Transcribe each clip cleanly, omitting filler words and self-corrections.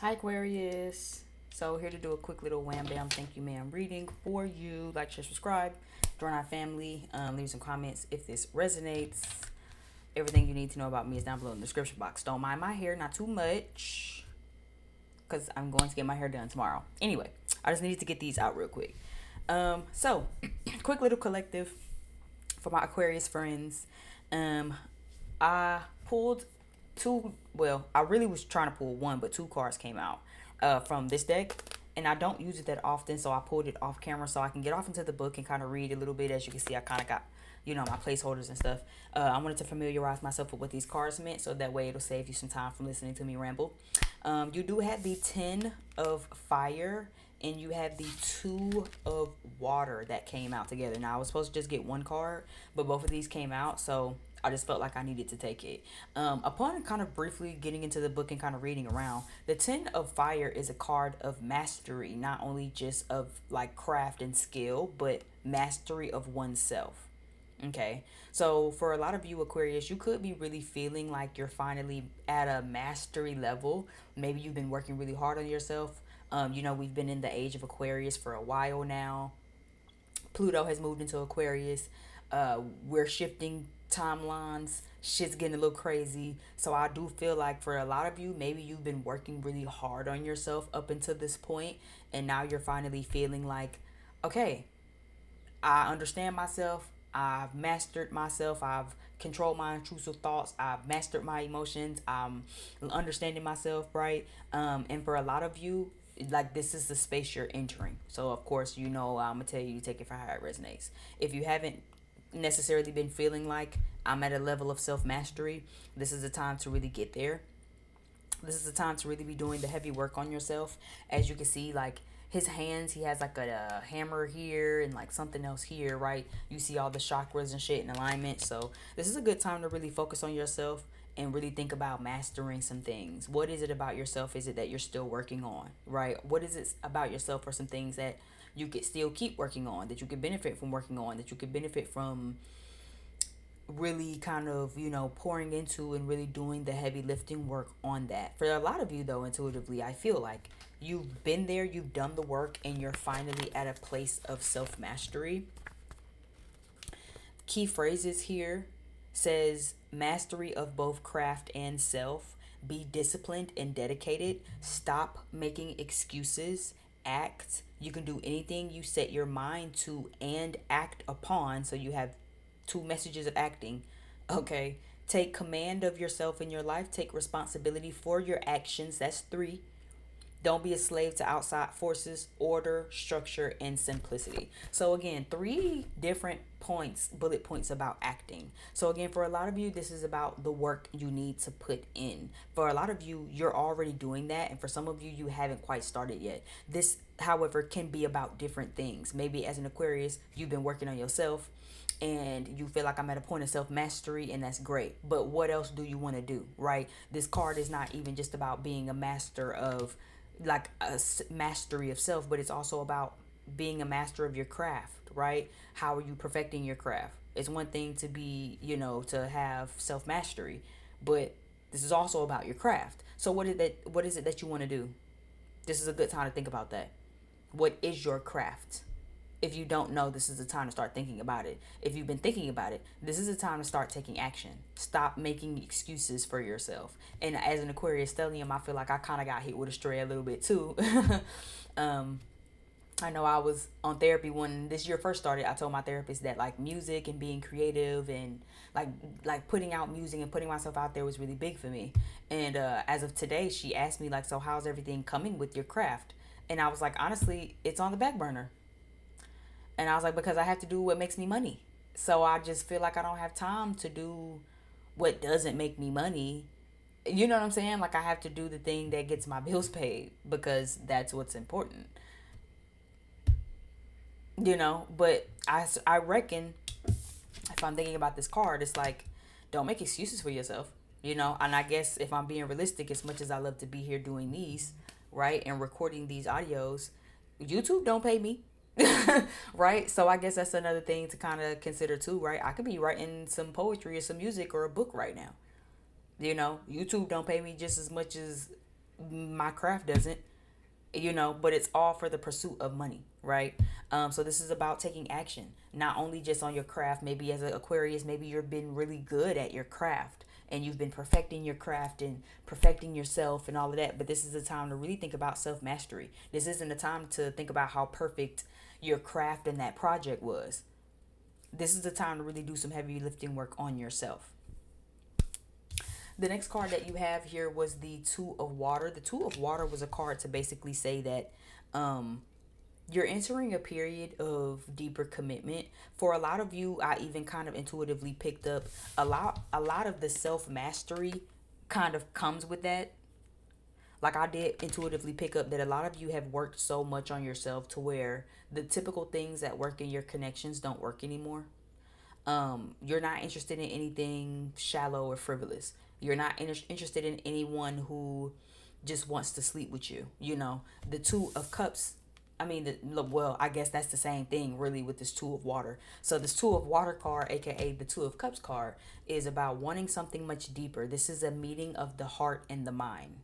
Hi Aquarius. So here to do a quick little wham bam thank you ma'am reading for you. Like, share, subscribe, join our family. Leave some comments if this resonates. Everything you need to know about me is down below in the description box. Don't mind my hair, not too much, because I'm going to get my hair done tomorrow. Anyway, I just needed to get these out real quick. So quick little collective for my Aquarius friends. Um, I pulled two. Well, I really was trying to pull one, but two cards came out from this deck, and I don't use it that often, so I pulled it off camera so I can get off into the book and kind of read a little bit. As you can see, I kind of got my placeholders and stuff. I wanted to familiarize myself with what these cards meant, so that way it'll save you some time from listening to me ramble. You do have the 10 of fire, and you have the 2 of water that came out together. Now I was supposed to just get one card, but both of these came out, so I just felt like I needed to take it. Upon kind of briefly getting into the book and kind of reading around, the 10 of fire is a card of mastery, not only just of like craft and skill, but mastery of oneself. Okay, so for a lot of you Aquarius, you could be really feeling like you're finally at a mastery level. Maybe you've been working really hard on yourself. We've been in the age of Aquarius for a while now. Pluto has moved into Aquarius. We're shifting timelines. Shit's getting a little crazy. So I do feel like for a lot of you, maybe you've been working really hard on yourself up until this point, and now you're finally feeling like, okay, I understand myself. I've mastered myself. I've controlled my intrusive thoughts. I've mastered my emotions. I'm understanding myself, right? And for a lot of you, like, this is the space you're entering. So of course, I'm gonna tell you to take it for how it resonates. If you haven't necessarily been feeling like I'm at a level of self mastery, this is the time to really get there. This is the time to really be doing the heavy work on yourself. As you can see, like, his hands, he has like a hammer here and like something else here, right? You see all the chakras and shit in alignment. So this is a good time to really focus on yourself and really think about mastering some things. What is it about yourself is it that you're still working on, right? What is it about yourself or some things that you could still keep working on, that you could benefit from working on, that you could benefit from really kind of pouring into and really doing the heavy lifting work on that. For a lot of you though, intuitively, I feel like you've been there, you've done the work, and you're finally at a place of self mastery. Key phrases here says mastery of both craft and self. Be disciplined and dedicated. Stop making excuses. Act. You can do anything you set your mind to and act upon. So you have two messages of acting. Okay. Take command of yourself in your life. Take responsibility for your actions. That's 3. Don't be a slave to outside forces, order, structure, and simplicity. So again, 3 different points, bullet points about acting. So again, for a lot of you, this is about the work you need to put in. For a lot of you, you're already doing that. And for some of you, you haven't quite started yet. This, however, can be about different things. Maybe as an Aquarius, you've been working on yourself and you feel like I'm at a point of self mastery, and that's great. But what else do you want to do, right? This card is not even just about being a master of like a mastery of self, but it's also about being a master of your craft, right? How are you perfecting your craft? It's one thing to be, to have self mastery, but this is also about your craft. So what is it that you want to do? This is a good time to think about that. What is your craft? If you don't know, this is the time to start thinking about it. If you've been thinking about it, this is the time to start taking action. Stop making excuses for yourself. And as an Aquarius stellium, I feel like I kind of got hit with a stray a little bit too. um, I know I was on therapy when this year first started. I told my therapist that like music and being creative and like putting out music and putting myself out there was really big for me. And as of today, she asked me like, so how's everything coming with your craft? And I was like, honestly, it's on the back burner. And I was like, because I have to do what makes me money. So I just feel like I don't have time to do what doesn't make me money. You know what I'm saying? Like, I have to do the thing that gets my bills paid because that's what's important. But I reckon if I'm thinking about this card, it's like, don't make excuses for yourself. And I guess if I'm being realistic, as much as I love to be here doing these, right, and recording these audios, YouTube don't pay me. Right? So I guess that's another thing to kind of consider too, right? I could be writing some poetry or some music or a book right now. YouTube don't pay me just as much as My craft doesn't, but it's all for the pursuit of money, right? So this is about taking action, not only just on your craft. Maybe as an Aquarius, maybe you've been really good at your craft and you've been perfecting your craft and perfecting yourself and all of that. But this is a time to really think about self mastery. This isn't a time to think about how perfect your craft and that project was. This is the time to really do some heavy lifting work on yourself. The next card that you have here was the Two of Water. The Two of Water was a card to basically say that you're entering a period of deeper commitment. For a lot of you, I even kind of intuitively picked up a lot of the self-mastery kind of comes with that. Like I did intuitively pick up that a lot of you have worked so much on yourself to where the typical things that work in your connections don't work anymore. You're not interested in anything shallow or frivolous. You're not interested in anyone who just wants to sleep with you. The Two of Cups. I mean, well, I guess that's the same thing really with this Two of Water. So this Two of Water card, aka the Two of Cups card, is about wanting something much deeper. This is a meeting of the heart and the mind.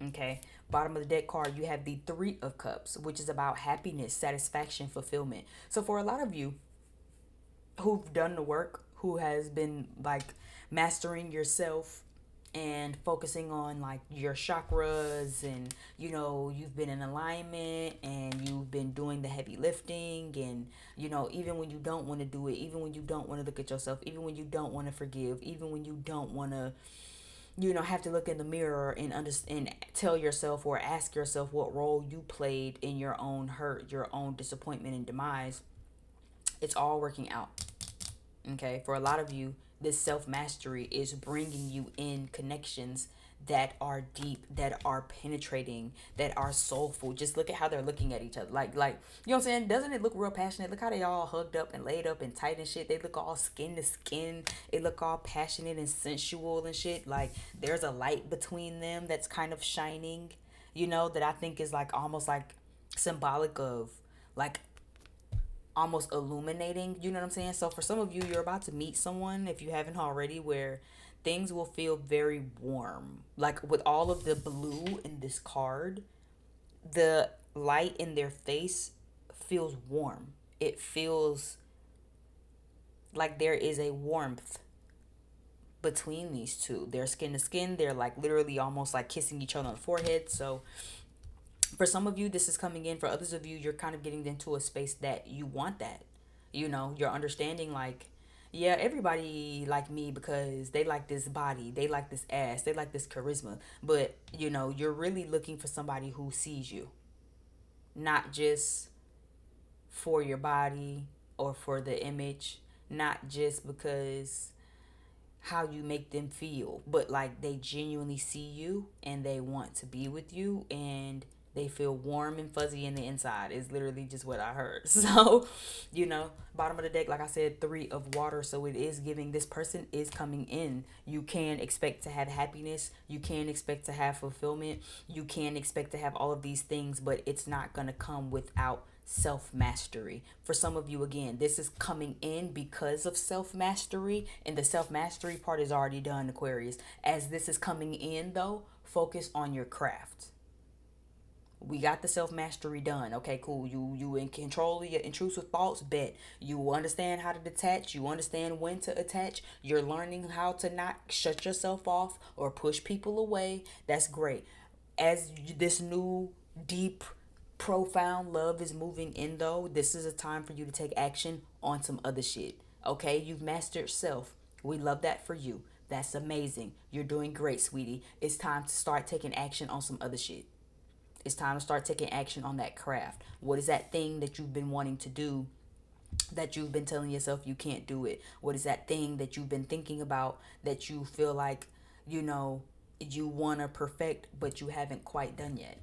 Okay. Bottom of the deck card, you have the Three of Cups, which is about happiness, satisfaction, fulfillment. So for a lot of you who've done the work, who has been like mastering yourself and focusing on like your chakras, and you've been in alignment and you've been doing the heavy lifting, and even when you don't want to do it, even when you don't want to look at yourself, even when you don't want to forgive, even when you don't want to have to look in the mirror and understand, tell yourself or ask yourself what role you played in your own hurt, your own disappointment and demise. It's all working out. Okay, for a lot of you, this self mastery is bringing you in connections that are deep, that are penetrating, that are soulful. Just look at how they're looking at each other. Like you know what I'm saying? Doesn't it look real passionate? Look how they all hugged up and laid up and tight and shit. They look all skin to skin. They look all passionate and sensual and shit. Like there's a light between them that's kind of shining. That I think is like almost like symbolic of like almost illuminating. You know what I'm saying? So for some of you, you're about to meet someone, if you haven't already, where things will feel very warm. Like with all of the blue in this card, the light in their face feels warm. It feels like there is a warmth between these two. They're skin to skin. They're like literally almost like kissing each other on the forehead. So for some of you, this is coming in. For others of you, you're kind of getting into a space that you want that. You're understanding like, yeah, everybody like me because they like this body, they like this ass, they like this charisma. But, you're really looking for somebody who sees you, not just for your body or for the image, not just because how you make them feel, but like they genuinely see you and they want to be with you, and they feel warm and fuzzy in the inside is literally just what I heard. So, bottom of the deck, like I said, Three of Water. So it is giving, this person is coming in. You can expect to have happiness. You can expect to have fulfillment. You can expect to have all of these things, but it's not going to come without self mastery. For some of you, again, this is coming in because of self mastery, and the self mastery part is already done, Aquarius. As this is coming in, though, focus on your craft. We got the self mastery done. Okay, cool. You in control of your intrusive thoughts. Bet you understand how to detach. You understand when to attach. You're learning how to not shut yourself off or push people away. That's great. As this new deep profound love is moving in, though, this is a time for you to take action on some other shit. Okay, you've mastered self. We love that for you. That's amazing. You're doing great, sweetie. It's time to start taking action on some other shit. It's time to start taking action on that craft. What is that thing that you've been wanting to do, that you've been telling yourself you can't do it? What is that thing that you've been thinking about that you feel like, you want to perfect, but you haven't quite done yet?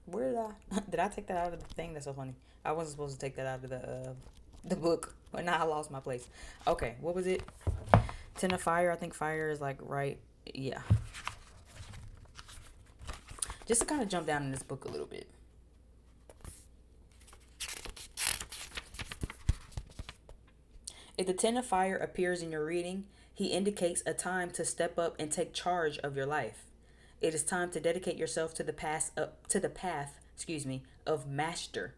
Where did I did I take that out of the thing? That's so funny. I wasn't supposed to take that out of the book, but now I lost my place. Okay, what was it? Ten of Fire. I think fire is like right. Yeah. Just to kind of jump down in this book a little bit. If the Ten of Fire appears in your reading, He indicates a time to step up and take charge of your life. It is time to dedicate yourself to the path, of master,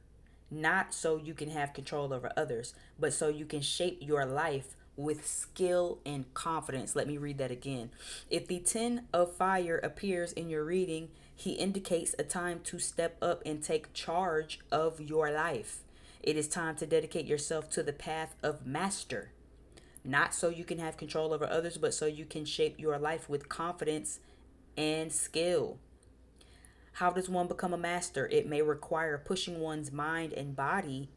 not so you can have control over others, but so you can shape your life with skill and confidence. Let me read that again. If the 10 of fire appears in your reading, he indicates a time to step up and take charge of your life. It is time to dedicate yourself to the path of master, not so you can have control over others, but so you can shape your life with confidence and skill. How does one become a master? It may require pushing one's mind and body.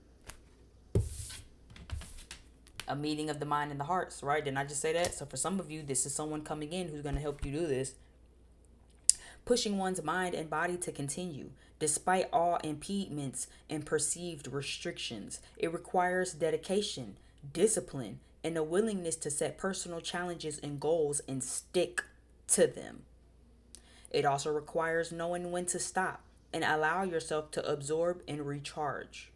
A meeting of the mind and the hearts, right? Didn't I just say that? So for some of you, this is someone coming in who's going to help you do this. Pushing one's mind and body to continue, despite all impediments and perceived restrictions. It requires dedication, discipline, and a willingness to set personal challenges and goals and stick to them. It also requires knowing when to stop and allow yourself to absorb and recharge.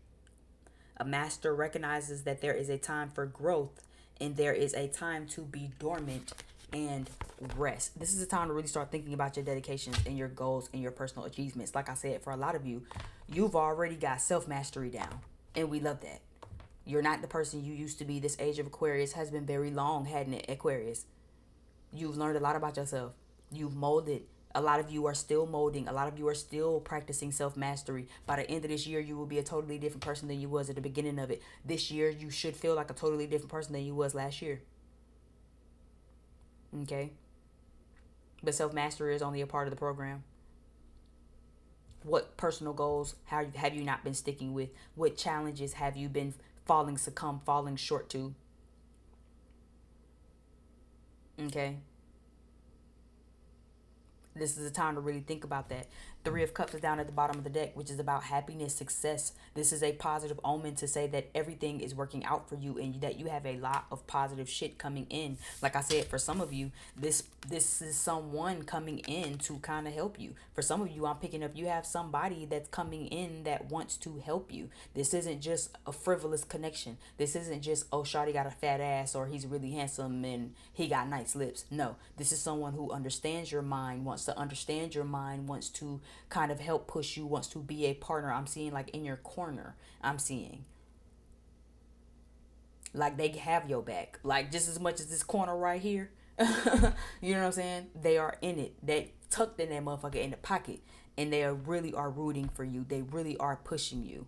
A master recognizes that there is a time for growth and there is a time to be dormant and rest. This is a time to really start thinking about your dedications and your goals and your personal achievements. Like I said, for a lot of you, you've already got self-mastery down, and we love that. You're not the person you used to be. This age of Aquarius has been very long, hadn't it, Aquarius? You've learned a lot about yourself. You've molded. A lot of you are still molding. A lot of you are still practicing self-mastery. By the end of this year, you will be a totally different person than you was at the beginning of it. This year, you should feel like a totally different person than you was last year. Okay? But self-mastery is only a part of the program. What personal goals have you not been sticking with? What challenges have you been falling short to? Okay? This is a time to really think about that. Three of Cups is down at the bottom of the deck, which is about happiness, success. This is a positive omen to say that everything is working out for you and that you have a lot of positive shit coming in. Like I said, for some of you, this is someone coming in to kind of help you. For some of you, I'm picking up you have somebody that's coming in that wants to help you. This isn't just a frivolous connection. This isn't just, oh, shawty got a fat ass or he's really handsome and he got nice lips. No, this is someone who understands your mind, wants to understand your mind, wants to kind of help push you, wants to be a partner. I'm seeing like in your corner. I'm seeing like they have your back, like just as much as this corner right here. You know what I'm saying? They are in it. They tucked in that motherfucker in the pocket, and they really are rooting for you. They really are pushing you,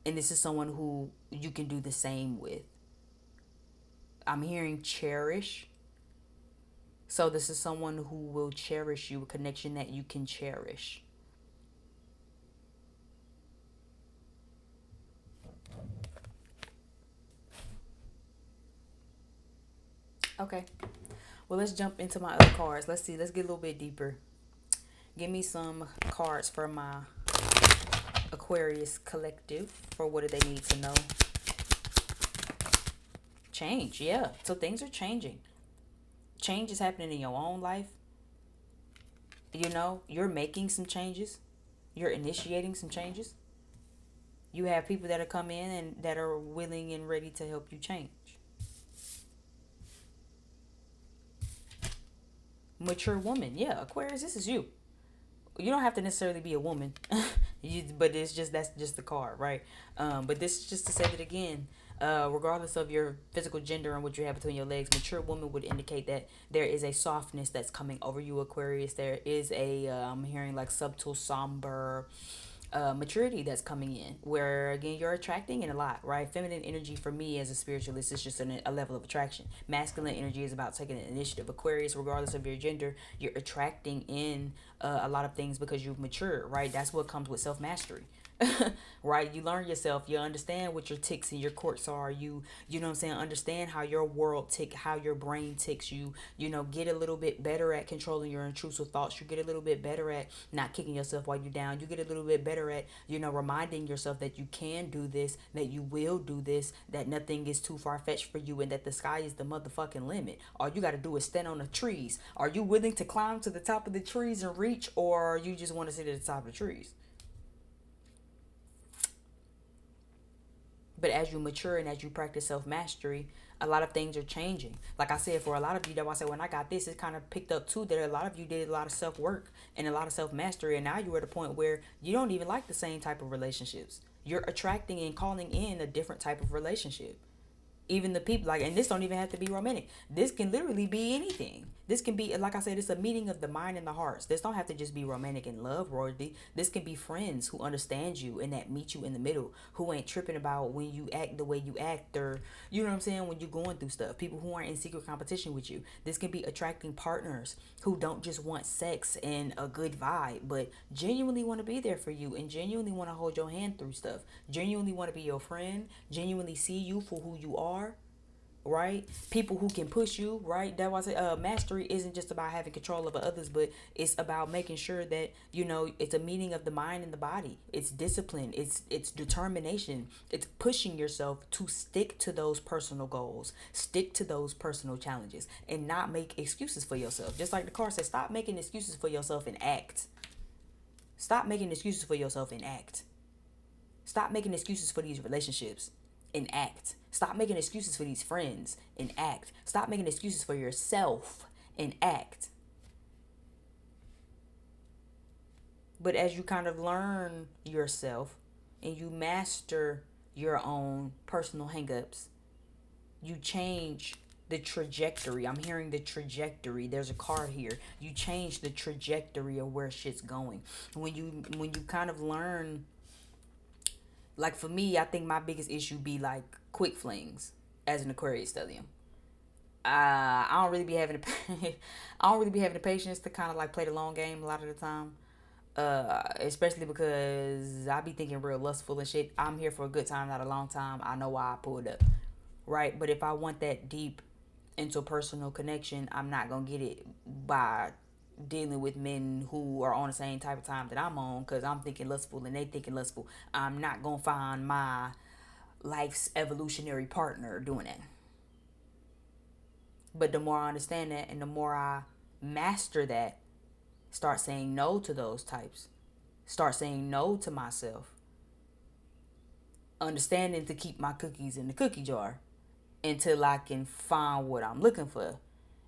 and this is someone who you can do the same with. I'm hearing cherish. So this is someone who will cherish you, a connection that you can cherish. Okay. Well, let's jump into my other cards. Let's see. Let's get a little bit deeper. Give me some cards for my Aquarius collective. For what do they need to know? Change. Yeah. So things are changing. Change is happening in your own life. You know, you're making some changes. You're initiating some changes. You have people that are come in and that are willing and ready to help you change. Mature woman. Yeah, Aquarius, this is you. You don't have to necessarily be a woman. But it's just, that's just the card, right? But this is just to say that again, regardless of your physical gender and what you have between your legs, mature woman would indicate that there is a softness that's coming over you, Aquarius. There is a I'm hearing like subtle, somber maturity that's coming in, where again you're attracting in a lot, right? Feminine energy for me as a spiritualist is just a level of attraction. Masculine energy is about taking an initiative. Aquarius, regardless of your gender, you're attracting in a lot of things because you've matured, right? That's what comes with self-mastery. Right? You learn yourself, you understand what your ticks and your quirks are, you know what I'm saying, understand how your world tick, how your brain ticks, you know, get a little bit better at controlling your intrusive thoughts, you get a little bit better at not kicking yourself while you're down, you get a little bit better at, you know, reminding yourself that you can do this, that you will do this, that nothing is too far-fetched for you, and that the sky is the motherfucking limit. All you got to do is stand on the trees. Are you willing to climb to the top of the trees and reach, or you just want to sit at the top of the trees? But as you mature and as you practice self-mastery, A lot of things are changing. Like I said, for a lot of you, that's why I said when I got this, it kind of picked up too that a lot of you did a lot of self work and a lot of self mastery, and now you're at a point where you don't even like the same type of relationships. You're attracting and calling in a different type of relationship. Even the people, like, and this don't even have to be romantic. This can literally be anything. This can be, like I said, it's a meeting of the mind and the hearts. This don't have to just be romantic and love worthy. This can be friends who understand you and that meet you in the middle, who ain't tripping about when you act the way you act, or you know what I'm saying, when you're going through stuff. People who aren't in secret competition with you. This can be attracting partners who don't just want sex and a good vibe, but genuinely want to be there for you and genuinely want to hold your hand through stuff. Genuinely want to be your friend. Genuinely see you for who you are, right? People who can push you, right? That's why I say mastery isn't just about having control over others, but it's about making sure that, you know, it's a meeting of the mind and the body. It's discipline, it's determination, it's pushing yourself to stick to those personal goals, stick to those personal challenges, and not make excuses for yourself. Just like the card says, stop making excuses for yourself and act. Stop making excuses for yourself and act. Stop making excuses for these relationships and act. Stop making excuses for these friends and act. Stop making excuses for yourself and act. But as you kind of learn yourself and you master your own personal hangups, you change the trajectory. I'm hearing the trajectory. There's a card here. You change the trajectory of where shit's going. When you kind of learn, like for me, I think my biggest issue be like quick flings as an Aquarius stellium. I don't really be having the patience to kind of like play the long game a lot of the time. Especially because I be thinking real lustful and shit. I'm here for a good time, not a long time. I know why I pulled up, right? But if I want that deep interpersonal connection, I'm not gonna get it by dealing with men who are on the same type of time that I'm on, because I'm thinking lustful and they thinking lustful. I'm not gonna find my life's evolutionary partner doing that. But the more I understand that and the more I master that, start saying no to those types, start saying no to myself, understanding to keep my cookies in the cookie jar until I can find what I'm looking for,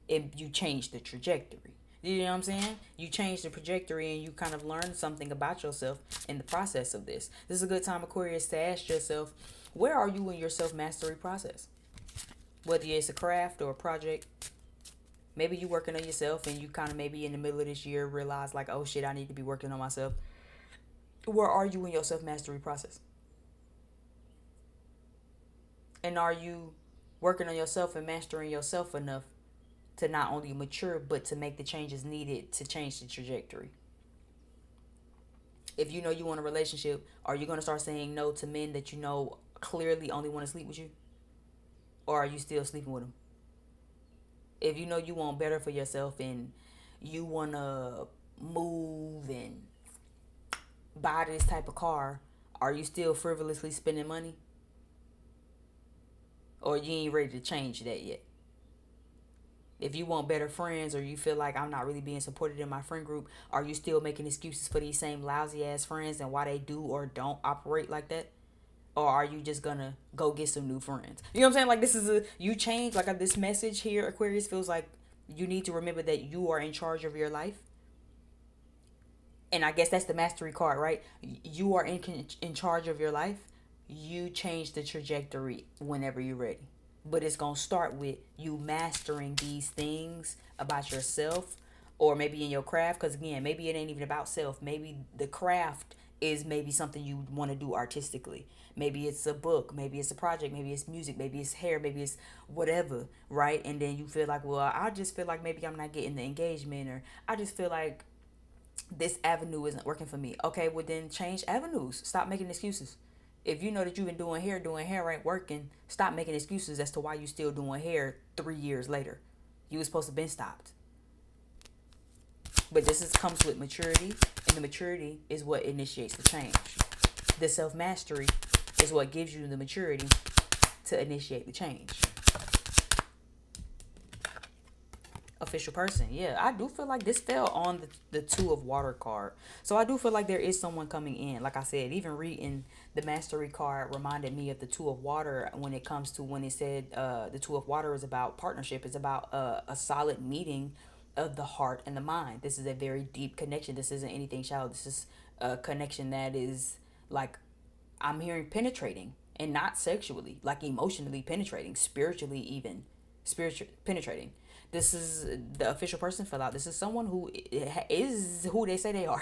if you change the trajectory. You know what I'm saying? You change the trajectory and you kind of learn something about yourself in the process of this. This is a good time, Aquarius, to ask yourself, where are you in your self-mastery process? Whether it's a craft or a project, maybe you're working on yourself and you kind of maybe in the middle of this year realize like, oh shit, I need to be working on myself. Where are you in your self-mastery process? And are you working on yourself and mastering yourself enough to not only mature, but to make the changes needed to change the trajectory? If you know you want a relationship, are you going to start saying no to men that you know clearly only want to sleep with you? Or are you still sleeping with them? If you know you want better for yourself and you want to move and buy this type of car, are you still frivolously spending money? Or you ain't ready to change that yet? If you want better friends, or you feel like I'm not really being supported in my friend group, are you still making excuses for these same lousy ass friends and why they do or don't operate like that? Or are you just gonna go get some new friends? You know what I'm saying? Like, this is you change, like this message here, Aquarius, feels like you need to remember that you are in charge of your life. And I guess that's the mastery card, right? You are in charge of your life. You change the trajectory whenever you're ready. But it's going to start with you mastering these things about yourself, or maybe in your craft. Because again, maybe it ain't even about self. Maybe the craft is maybe something you want to do artistically. Maybe it's a book, maybe it's a project, maybe it's music, maybe it's hair, maybe it's whatever, right? And then you feel like, well, I just feel like maybe I'm not getting the engagement, or I just feel like this avenue isn't working for me. Okay, well then change avenues. Stop making excuses. If you know that you've been doing hair ain't working, stop making excuses as to why you still doing hair 3 years later. You was supposed to been stopped. But this comes with maturity, and the maturity is what initiates the change. The self-mastery is what gives you the maturity to initiate the change. Official person. Yeah, I do feel like this fell on the two of water card. So I do feel like there is someone coming in. Like I said, even reading the mastery card reminded me of the two of water when it comes to when it said the two of water is about partnership. It's about a solid meeting of the heart and the mind. This is a very deep connection. This isn't anything shallow. This is a connection that is like, I'm hearing penetrating, and not sexually, like emotionally penetrating, spiritually even, spiritual penetrating. This is the official person fill out. This is someone who is who they say they are,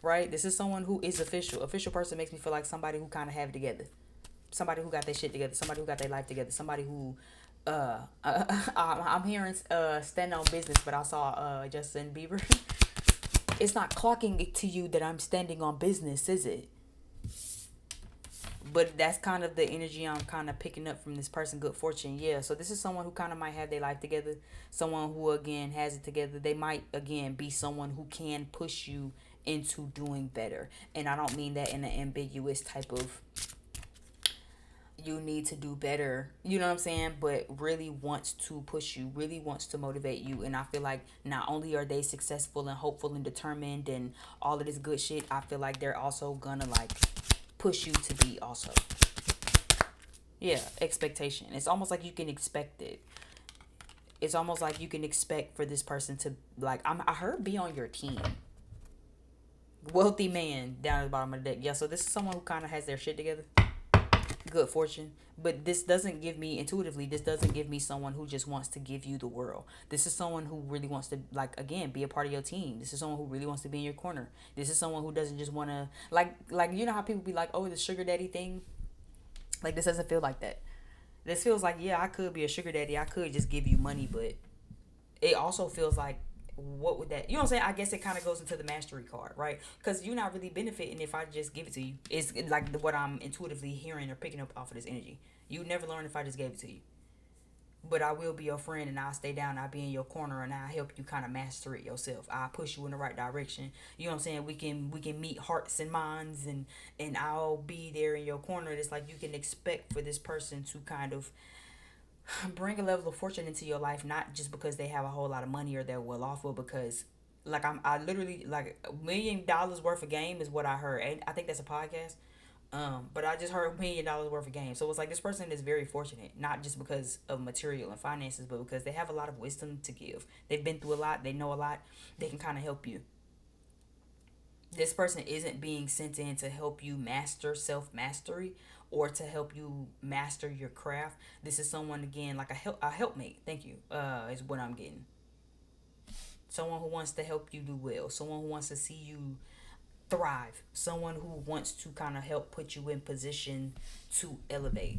right? This is someone who is official. Official person makes me feel like somebody who kind of have it together, somebody who got their shit together, somebody who got their life together, somebody who I'm hearing stand on business, but I saw Justin Bieber. It's not clocking it to you that I'm standing on business, is it? But that's kind of the energy I'm kind of picking up from this person. Good fortune. Yeah, so this is someone who kind of might have their life together, someone who again has it together. They might again be someone who can push you into doing better, and I don't mean that in an ambiguous type of you need to do better, you know what I'm saying, but really wants to push you, really wants to motivate you. And I feel like not only are they successful and hopeful and determined and all of this good shit, I feel like they're also gonna like push you to be also. Yeah, expectation. It's almost like you can expect it. It's almost like you can expect for this person to like, I heard be on your team. Wealthy man down at the bottom of the deck. Yeah, so this is someone who kind of has their shit together. Good fortune. But this doesn't give me intuitively, this doesn't give me someone who just wants to give you the world. This is someone who really wants to, like, again, be a part of your team. This is someone who really wants to be in your corner. This is someone who doesn't just want to like you know how people be like, oh, the sugar daddy thing. Like, this doesn't feel like that. This feels like, yeah, I could be a sugar daddy, I could just give you money, but it also feels like, what would that, you know what I'm saying? I guess it kind of goes into the mastery card, right? Because you're not really benefiting if I just give it to you. It's like what I'm intuitively hearing or picking up off of this energy. You never learn if I just gave it to you. But I will be your friend, and I'll stay down, I'll be in your corner, and I'll help you kind of master it yourself. I'll push you in the right direction. You know what I'm saying? We can meet hearts and minds, and I'll be there in your corner. It's like you can expect for this person to kind of bring a level of fortune into your life, not just because they have a whole lot of money or they're well off, but because like I literally like $1 million worth of game is what I heard. And I think that's a podcast. But I just heard $1 million worth of game. So it's like this person is very fortunate, not just because of material and finances, but because they have a lot of wisdom to give. They've been through a lot, they know a lot, they can kind of help you. This person isn't being sent in to help you master self mastery or to help you master your craft. This is someone again like a helpmate. Thank you. Is what I'm getting. Someone who wants to help you do well. Someone who wants to see you thrive. Someone who wants to kind of help put you in position to elevate.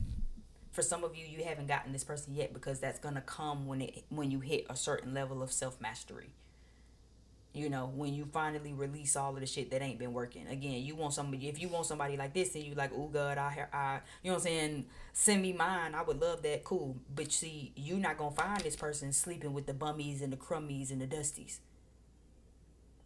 For some of you, you haven't gotten this person yet because that's gonna come when you hit a certain level of self mastery. You know, when you finally release all of the shit that ain't been working. Again, you want somebody, if you want somebody like this and you like, oh God, you know what I'm saying, send me mine, I would love that, cool. But see, you're not gonna find this person sleeping with the bummies and the crummies and the dusties.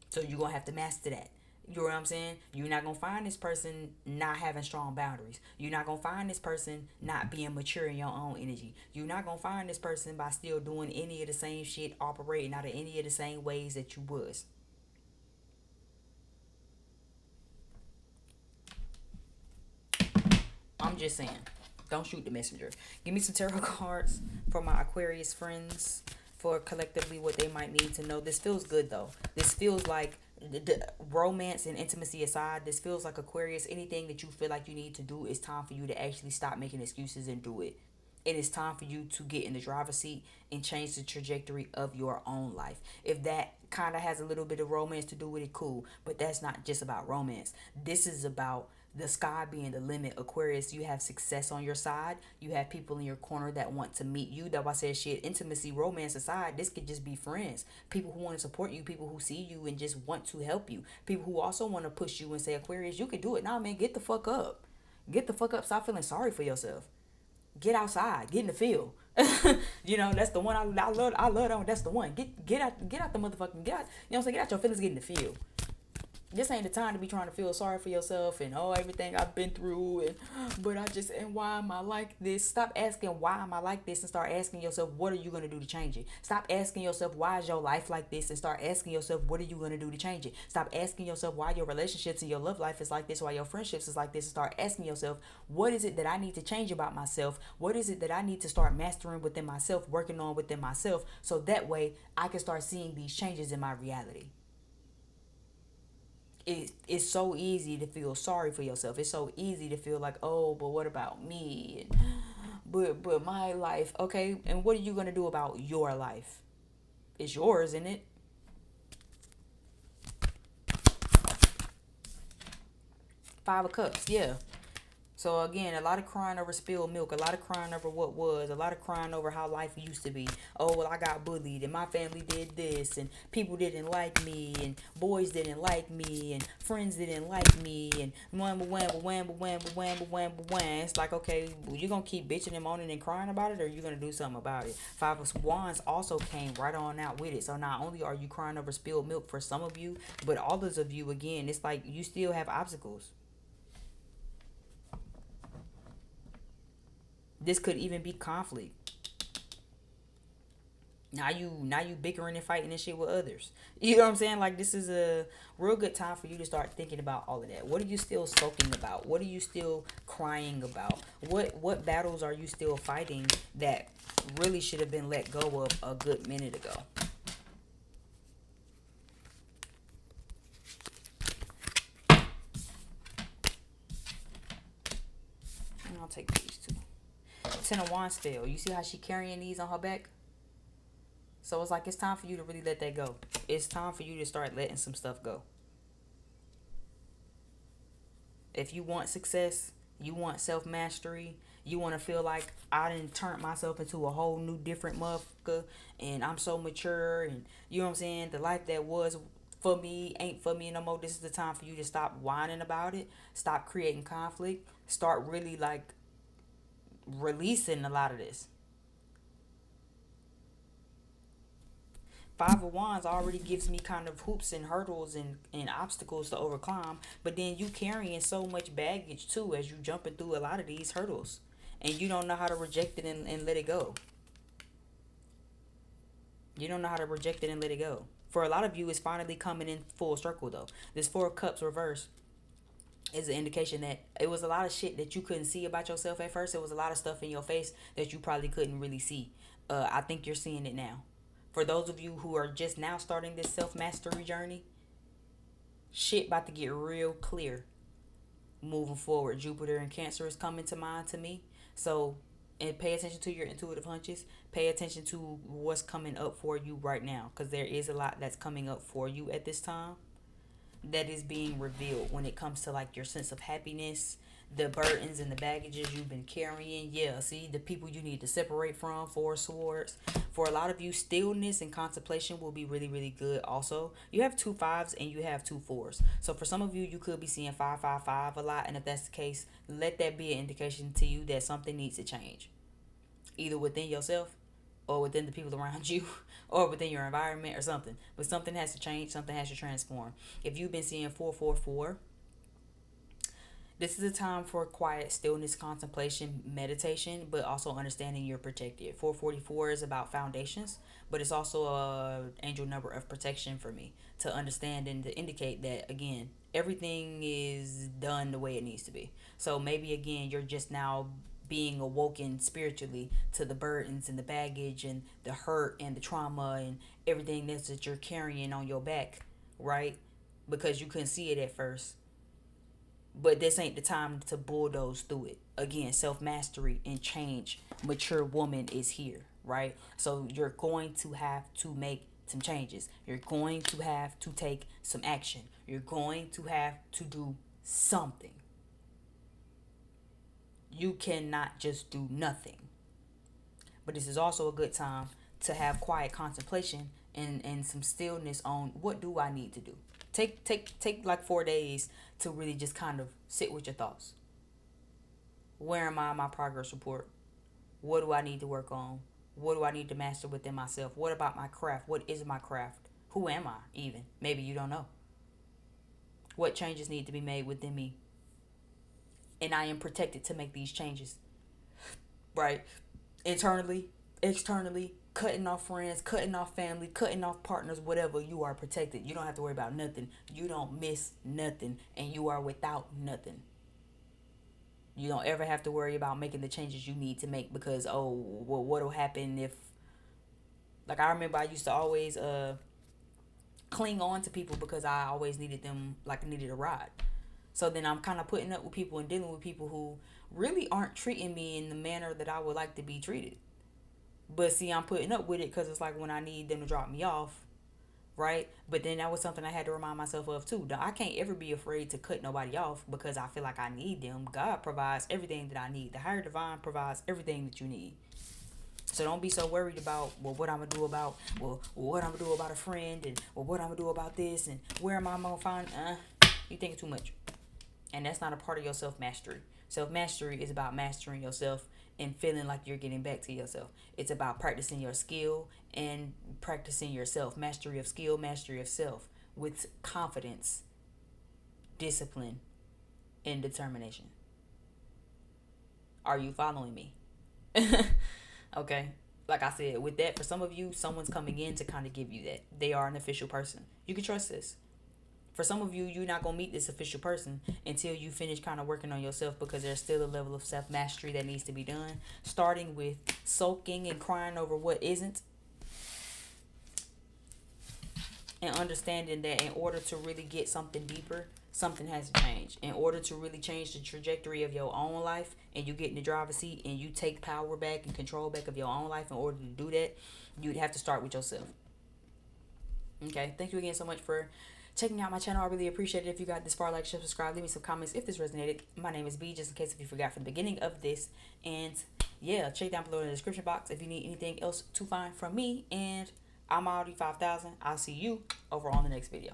So you're gonna have to master that. You know what I'm saying? You're not gonna find this person not having strong boundaries. You're not gonna find this person not being mature in your own energy. You're not gonna find this person by still doing any of the same shit, operating out of any of the same ways that you was. I'm just saying, don't shoot the messenger. Give me some tarot cards for my Aquarius friends, for collectively what they might need to know. This feels good though. This feels like the romance and intimacy aside, this feels like Aquarius. Anything that you feel like you need to do, it's time for you to actually stop making excuses and do it. It is time for you to get in the driver's seat and change the trajectory of your own life. If that kind of has a little bit of romance to do with it, cool. But that's not just about romance. This is about the sky being the limit. Aquarius, you have success on your side. You have people in your corner that want to meet you. That's why I said shit, intimacy, romance aside, this could just be friends. People who want to support you, people who see you and just want to help you. People who also want to push you and say, Aquarius, you can do it. Nah, man, get the fuck up. Get the fuck up. Stop feeling sorry for yourself. Get outside, get in the field. You know, that's the one I love that one. That's the one. Get out the motherfucking, get out, you know what I'm saying, get out your feelings, get in the field. This ain't the time to be trying to feel sorry for yourself and oh everything I've been through and but I just and why am I like this? Stop asking why am I like this and start asking yourself what are you gonna do to change it? Stop asking yourself why is your life like this and start asking yourself what are you gonna do to change it? Stop asking yourself why your relationships and your love life is like this, why your friendships is like this, and start asking yourself what is it that I need to change about myself? What is it that I need to start mastering within myself, working on within myself, so that way I can start seeing these changes in my reality. It's so easy to feel sorry for yourself. It's so easy to feel like, oh, but what about me? And, but my life, okay. And what are you gonna do about your life? It's yours, isn't it? Five of Cups, yeah. So again, a lot of crying over spilled milk, a lot of crying over what was, a lot of crying over how life used to be. Oh, well, I got bullied and my family did this and people didn't like me and boys didn't like me and friends didn't like me and wham wham wham wham wham wham wham. It's like, okay, well, you gonna keep bitching and moaning and crying about it, or you gonna do something about it? Five of Wands also came right on out with it. So not only are you crying over spilled milk for some of you, but others of you, again, it's like you still have obstacles. This could even be conflict. Now you bickering and fighting and shit with others. You know what I'm saying? Like this is a real good time for you to start thinking about all of that. What are you still sulking about? What are you still crying about? What battles are you still fighting that really should have been let go of a good minute ago? And I'll take these two. Ten of Wands fell. You see how she carrying these on her back? So it's like it's time for you to really let that go. It's time for you to start letting some stuff go. If you want success, you want self mastery, you want to feel like I didn't turn myself into a whole new different motherfucker and I'm so mature and you know what I'm saying? The life that was for me ain't for me no more. This is the time for you to stop whining about it, stop creating conflict, start really like releasing a lot of this. Five of Wands already gives me kind of hoops and hurdles and obstacles to overcome, but then you carrying so much baggage too as you jumping through a lot of these hurdles, and you don't know how to reject it and let it go. You don't know how to reject it and let it go. For a lot of you, it's finally coming in full circle though. This Four of Cups reverse is an indication that it was a lot of shit that you couldn't see about yourself at first. It was a lot of stuff in your face that you probably couldn't really see. I think you're seeing it now. For those of you who are just now starting this self mastery journey, shit about to get real clear moving forward. Jupiter and Cancer is coming to mind to me. So, and pay attention to your intuitive hunches. Pay attention to what's coming up for you right now, because there is a lot that's coming up for you at this time that is being revealed when it comes to like your sense of happiness, the burdens and the baggages you've been carrying. Yeah, see, the people you need to separate from. Four Swords. For a lot of you, stillness and contemplation will be really, really good. Also, you have two fives and you have two fours. So for some of you, you could be seeing 555 a lot. And if that's the case, let that be an indication to you that something needs to change, either within yourself or within the people around you or within your environment or something. But something has to change, something has to transform. If you've been seeing 444, this is a time for quiet stillness, contemplation, meditation, but also understanding you're protected. 444 is about foundations, but it's also a angel number of protection for me to understand and to indicate that, again, everything is done the way it needs to be. So maybe, again, you're just now being awoken spiritually to the burdens and the baggage and the hurt and the trauma and everything that you're carrying on your back, right? Because you couldn't see it at first, but this ain't the time to bulldoze through it. Again, self mastery and change. Mature woman is here, right? So you're going to have to make some changes. You're going to have to take some action. You're going to have to do something. You cannot just do nothing. But this is also a good time to have quiet contemplation and some stillness on what do I need to do. Take like 4 days to really just kind of sit with your thoughts. Where am I on my progress report? What do I need to work on? What do I need to master within myself? What about my craft? What is my craft? Who am I even? Maybe you don't know. What changes need to be made within me? And I am protected to make these changes, right? Internally, externally, cutting off friends, cutting off family, cutting off partners, whatever. You are protected. You don't have to worry about nothing. You don't miss nothing, and you are without nothing. You don't ever have to worry about making the changes you need to make because, oh, well, what'll happen if, like, I remember I used to always cling on to people because I always needed them, like I needed a ride. So then I'm kind of putting up with people and dealing with people who really aren't treating me in the manner that I would like to be treated. But see, I'm putting up with it because it's like when I need them to drop me off, right? But then that was something I had to remind myself of too. I can't ever be afraid to cut nobody off because I feel like I need them. God provides everything that I need. The higher divine provides everything that you need. So don't be so worried about, well, what I'm gonna do about, well, what I'm gonna do about a friend, and well, what I'm gonna do about this, and where am I gonna find? You think too much, and that's not a part of your self mastery. Self mastery is about mastering yourself and feeling like you're getting back to yourself. It's about practicing your skill and practicing yourself. Mastery of skill, mastery of self, with confidence, discipline, and determination. Are you following me? Okay. Like I said, with that, for some of you, someone's coming in to kind of give you that. They are an official person. You can trust this. For some of you, you're not going to meet this official person until you finish kind of working on yourself because there's still a level of self-mastery that needs to be done. Starting with sulking and crying over what isn't. And understanding that in order to really get something deeper, something has to change. In order to really change the trajectory of your own life and you get in the driver's seat and you take power back and control back of your own life, in order to do that, you'd have to start with yourself. Okay, thank you again so much for checking out my channel. I really appreciate it. If you got this far, like, share, subscribe, leave me some comments if this resonated. My name is B, just in case if you forgot from the beginning of this. And yeah, check down below in the description box if you need anything else to find from me. And I'm Audi 5000. I'll see you over on the next video.